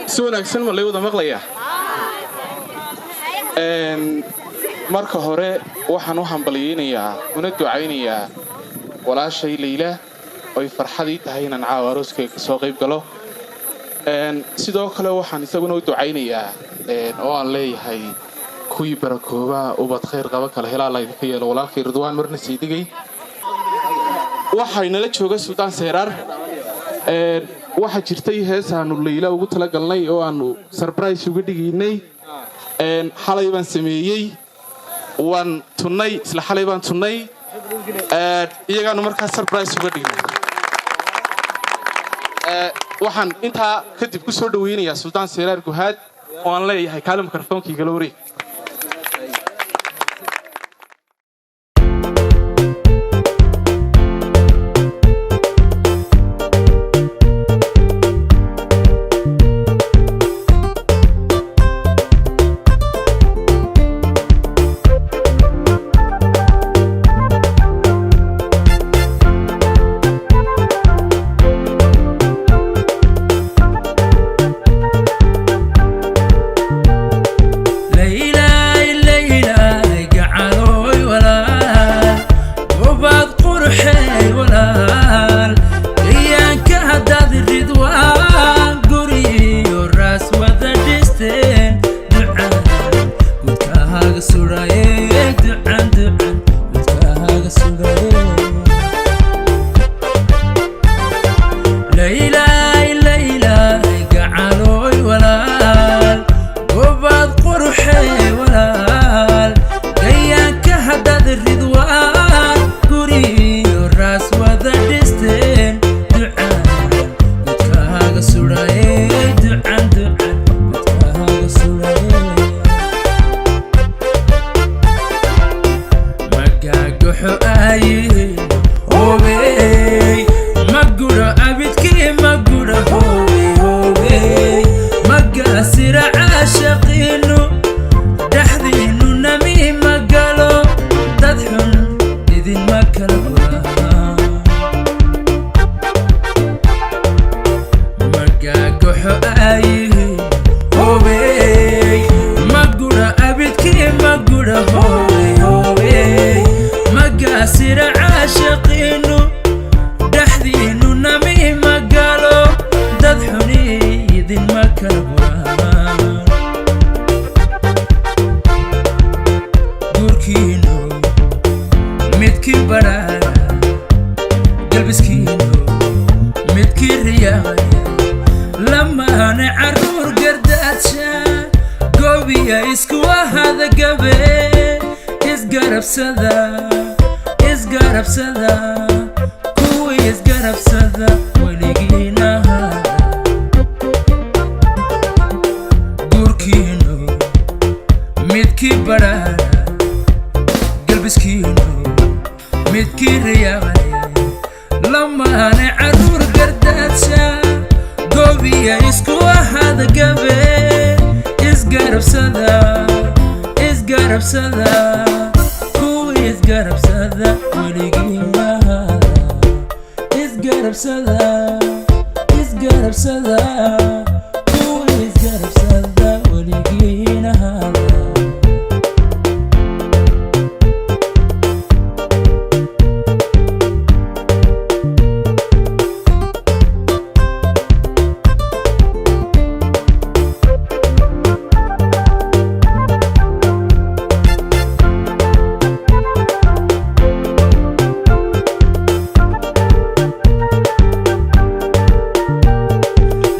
سوون أحسن ما ليه وده مغلية marka hore waxaan u hambaliyeenayaa una ducaynayaa walaashay Layla oo farxadii tahay inaan caawarooskeyga soo qayb galo sidoo kale waxaan isaguna u ducaynayaa oo aan leeyahay kuwii barakooba ubad khayr qaba kala helaa idinka yeelo walaalkay Ridwaan marna sii digay waxayna la jooga Suldaan seeraar waxa jirtay hees aanu Layla ugu tala galnay oo aanu surprise uga dhiginay xalay baan sameeyay waan tunay isla xalay baan tunay iyagaanu markaa surprise uga dhignay waxaan inta kadib ku soo dhaweynayaa Suldaan seeraar guhaad oo aan leeyahay kaalmo mikrofoonkiga la wareeg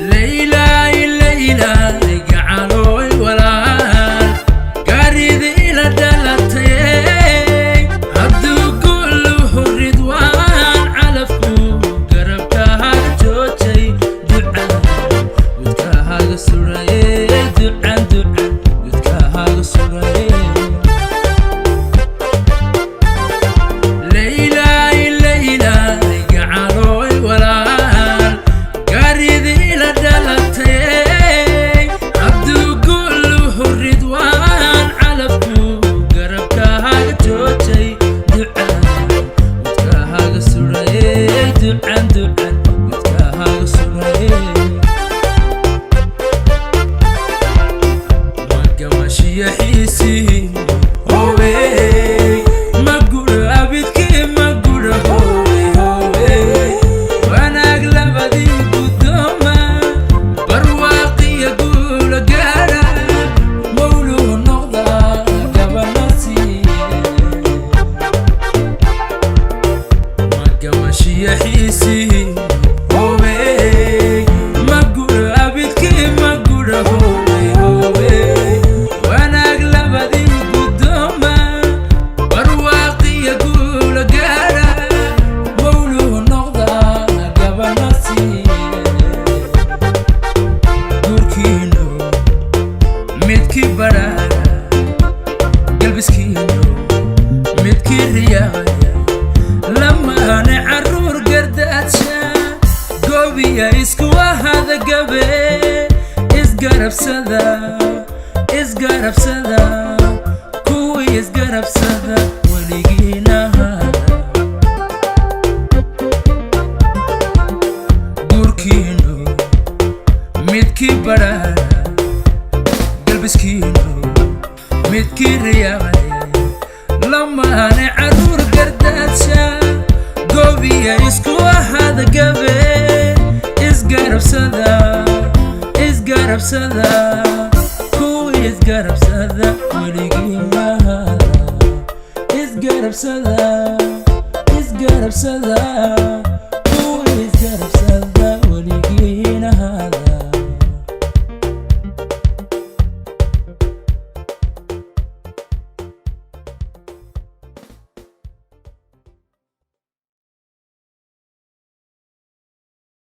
Layla isgarabsada kuwii isgarabsada weligiina gurkiinu midkii badhaara galbiskiinu midkii riyaaqay lamaane caruur gardaadsha goobiya isku ahaada gabe isgarabsada kuwii isgarabsada weligiina isgarabsada kuwii isgarabsada